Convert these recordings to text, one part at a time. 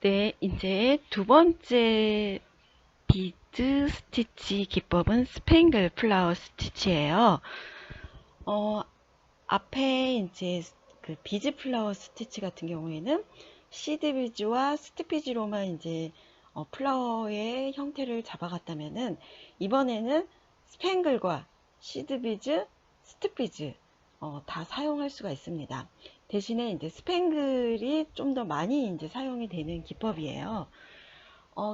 네, 이제 두 번째 비즈 스티치 기법은 스팽글 플라워 스티치예요. 어, 앞에 이제 그 비즈 플라워 스티치 같은 경우에는 시드 비즈와 스틱 비즈로만 이제 플라워의 형태를 잡아갔다면은 이번에는 스팽글과 시드 비즈, 스틱 비즈 다 사용할 수가 있습니다. 대신에 이제 스팽글이 좀 더 많이 이제 사용이 되는 기법이에요.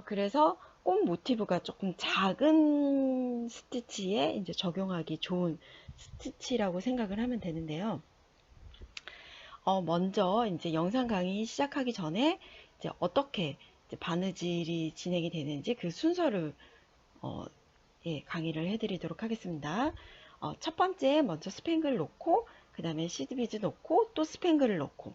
그래서 꽃 모티브가 조금 작은 스티치에 이제 적용하기 좋은 스티치라고 생각을 하면 되는데요. 먼저 이제 영상 강의 시작하기 전에 이제 어떻게 이제 바느질이 진행이 되는지 그 순서를 예, 강의를 해드리도록 하겠습니다. 첫 번째 먼저 스팽글 놓고 그 다음에 시드비즈 놓고 또 스팽글을 놓고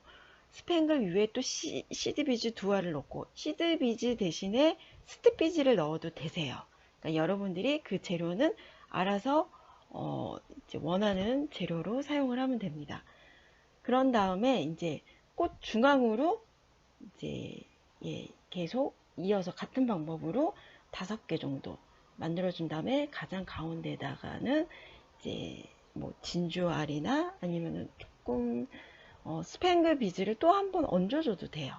스팽글 위에 또 시드비즈 두 알을 놓고 시드비즈 대신에 스틱비즈를 넣어도 되세요. 그러니까 여러분들이 그 재료는 알아서 이제 원하는 재료로 사용을 하면 됩니다. 그런 다음에 이제 꽃 중앙으로 이제 예, 계속 이어서 같은 방법으로 5개 정도 만들어 준 다음에 가장 가운데다가는 이제 뭐 진주알이나 아니면은 조금 스팽글 비즈를 또 한 번 얹어줘도 돼요.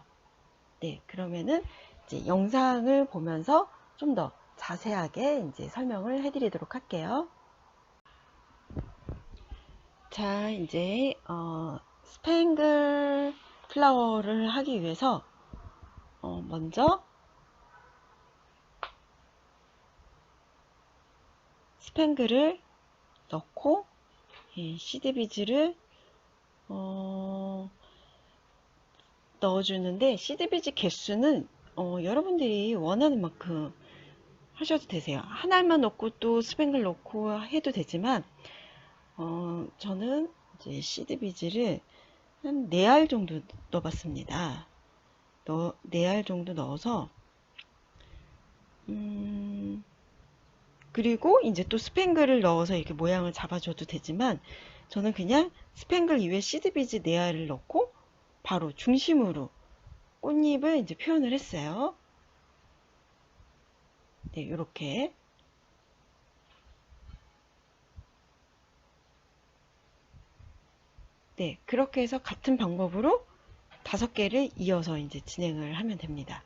네, 그러면은 이제 영상을 보면서 좀 더 자세하게 이제 설명을 해드리도록 할게요. 자, 이제 스팽글 플라워를 하기 위해서 먼저 스팽글을 넣고 시드 비즈를 넣어주는데 시드 비즈 개수는 여러분들이 원하는 만큼 하셔도 되세요. 한 알만 넣고 또 스팽글 넣고 해도 되지만 저는 이제 시드 비즈를 한 4알 정도 넣어봤습니다. 4알 정도 넣어서 그리고 이제 또 스팽글을 넣어서 이렇게 모양을 잡아줘도 되지만 저는 그냥 스팽글 이외에 시드 비즈 4알을 넣고 바로 중심으로 꽃잎을 이제 표현을 했어요. 네, 이렇게. 네, 그렇게 해서 같은 방법으로 5개를 이어서 이제 진행을 하면 됩니다.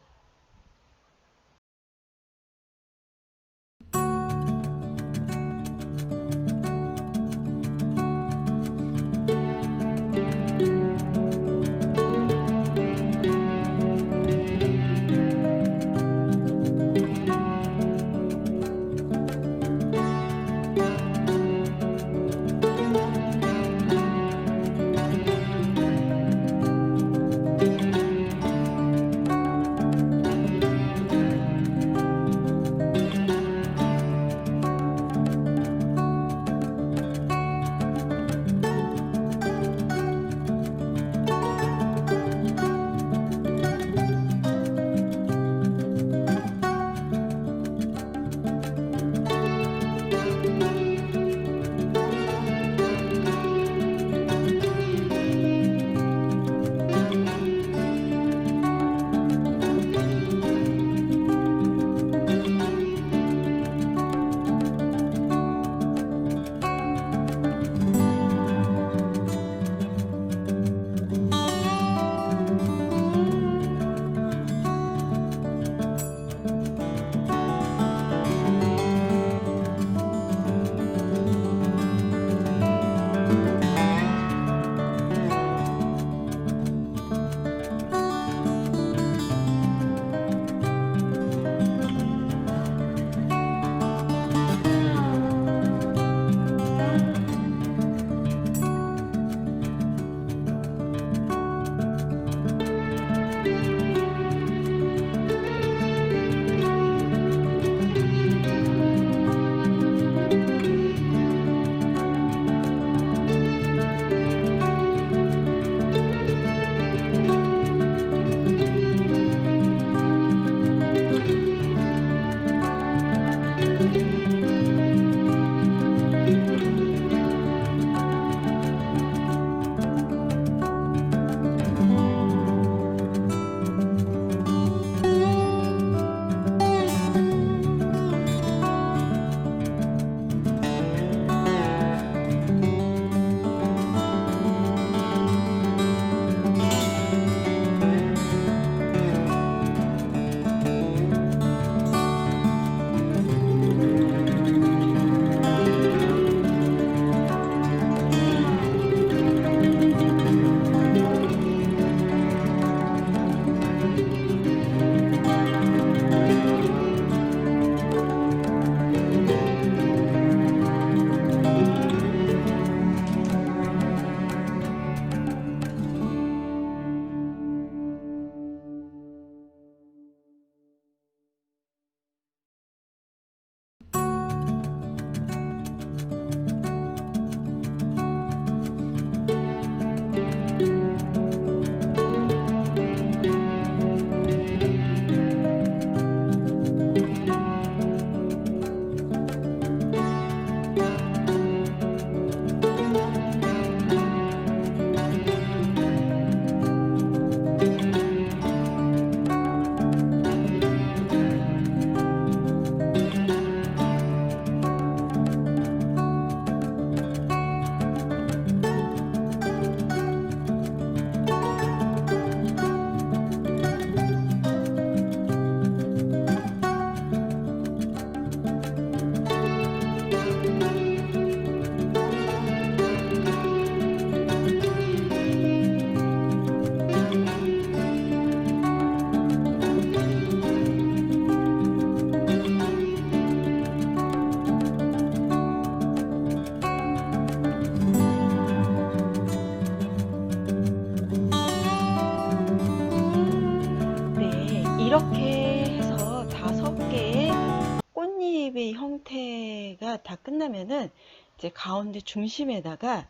이렇게 해서 5개의 꽃잎의 형태가 다 끝나면은 이제 가운데 중심에다가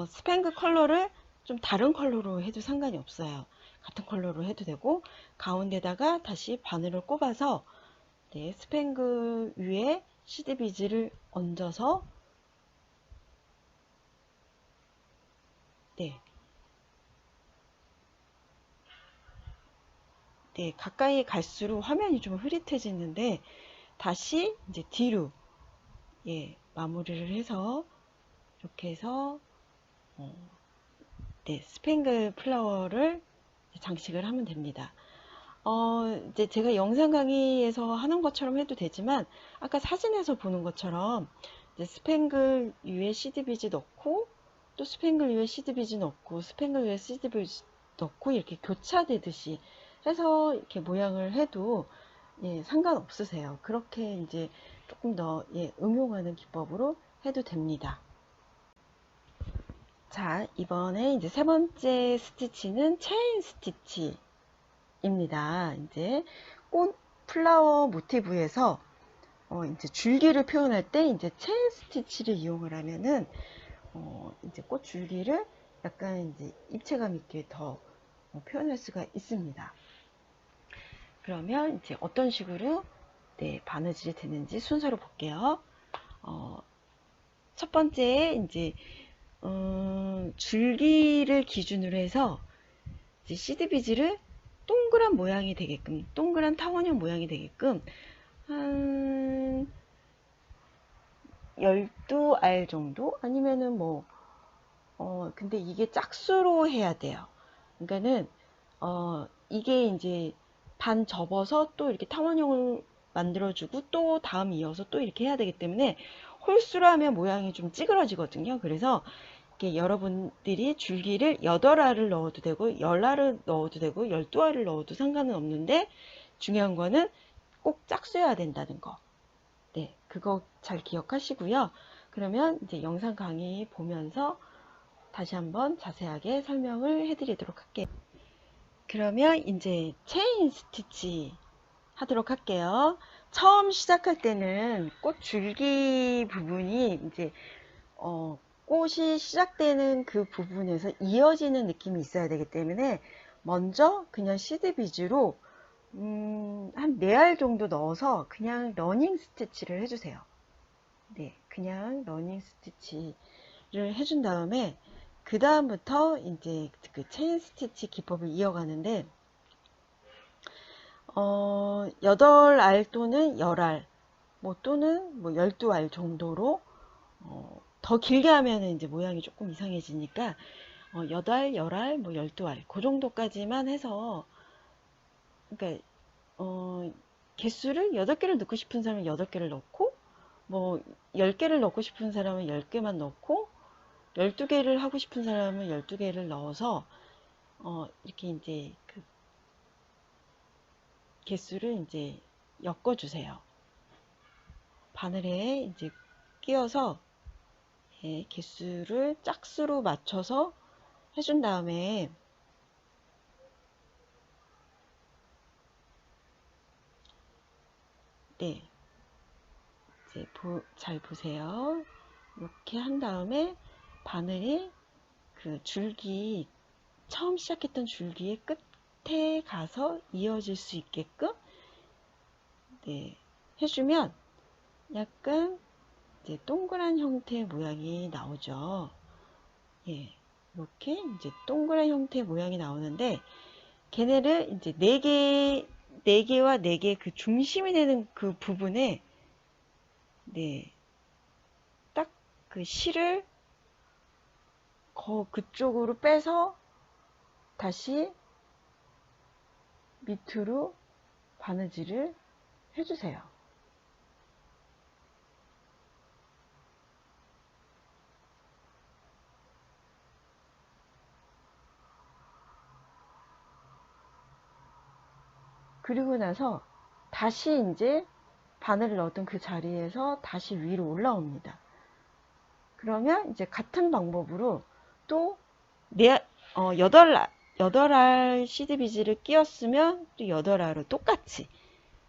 스팽글 컬러를 좀 다른 컬러로 해도 상관이 없어요. 같은 컬러로 해도 되고, 가운데다가 다시 바늘을 꼽아서 스팽글 위에 시드 비즈를 얹어서 가까이 갈수록 화면이 좀 흐릿해지는데, 다시 이제 뒤로 마무리를 해서 이렇게 해서 스팽글 플라워를 장식을 하면 됩니다. 이제 제가 영상 강의에서 하는 것처럼 해도 되지만, 아까 사진에서 보는 것처럼 이제 스팽글 위에 시드 비즈 넣고, 또 스팽글 위에 시드 비즈 넣고, 스팽글 위에 시드 비즈 넣고, 이렇게 교차되듯이 해서 이렇게 모양을 해도 상관없으세요. 그렇게 이제 조금 더 응용하는 기법으로 해도 됩니다. 자, 이번에 이제 3번째 스티치는 체인 스티치입니다. 이제 꽃 플라워 모티브에서 이제 줄기를 표현할 때 이제 체인 스티치를 이용을 하면은 이제 꽃 줄기를 약간 이제 입체감 있게 더 표현할 수가 있습니다. 그러면 이제 어떤 식으로 바느질이 되는지 순서로 볼게요. 첫 번째 이제 줄기를 기준으로 해서 이제 시드 비즈를 동그란 모양이 되게끔, 동그란 타원형 모양이 되게끔 한 12알 정도? 아니면은 뭐 근데 이게 짝수로 해야 돼요. 그러니까는 이게 이제 반 접어서 또 이렇게 타원형을 만들어주고 또 다음 이어서 또 이렇게 해야 되기 때문에 홀수로 하면 모양이 좀 찌그러지거든요. 그래서 이렇게 여러분들이 줄기를 8알을 넣어도 되고 10알을 넣어도 되고 12알을 넣어도 상관은 없는데, 중요한 거는 꼭 짝수여야 된다는 거. 그거 잘 기억하시고요. 그러면 이제 영상 강의 보면서 다시 한번 자세하게 설명을 해드리도록 할게요. 그러면 이제 체인 스티치 하도록 할게요. 처음 시작할 때는 꽃 줄기 부분이 이제 꽃이 시작되는 그 부분에서 이어지는 느낌이 있어야 되기 때문에 먼저 그냥 시드 비즈로 한 4알 정도 넣어서 그냥 러닝 스티치를 해주세요. 그냥 러닝 스티치를 해준 다음에 그 다음부터 이제 그 체인 스티치 기법을 이어가는데, 8알 또는 10알, 또는 12알 정도로, 더 길게 하면 이제 모양이 조금 이상해지니까, 8알, 10알, 12알, 그 정도까지만 해서, 그러니까, 개수를 8개를 넣고 싶은 사람은 8개를 넣고, 10개를 넣고 싶은 사람은 10개만 넣고, 12개를 하고 싶은 사람은 12개를 넣어서, 이렇게 이제 그 개수를 이제 엮어주세요. 바늘에 이제 끼워서 개수를 짝수로 맞춰서 해준 다음에 이제 잘 보세요. 이렇게 한 다음에 바늘이 그 줄기, 처음 시작했던 줄기의 끝에 가서 이어질 수 있게끔 해주면 약간 이제 동그란 형태의 모양이 나오죠. 이렇게 이제 동그란 형태의 모양이 나오는데, 걔네를 이제 4개와 4개 그 중심이 되는 그 부분에 딱 그 실을 그쪽으로 빼서 다시 밑으로 바느질을 해주세요. 그리고 나서 다시 이제 바늘을 넣었던 그 자리에서 다시 위로 올라옵니다. 그러면 이제 같은 방법으로 또 8알 8알 시드 비즈를 끼웠으면 또 8알로 똑같이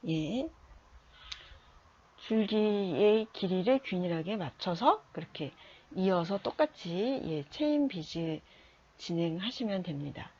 예, 줄기의 길이를 균일하게 맞춰서 그렇게 이어서 똑같이 예, 체인 비즈 진행하시면 됩니다.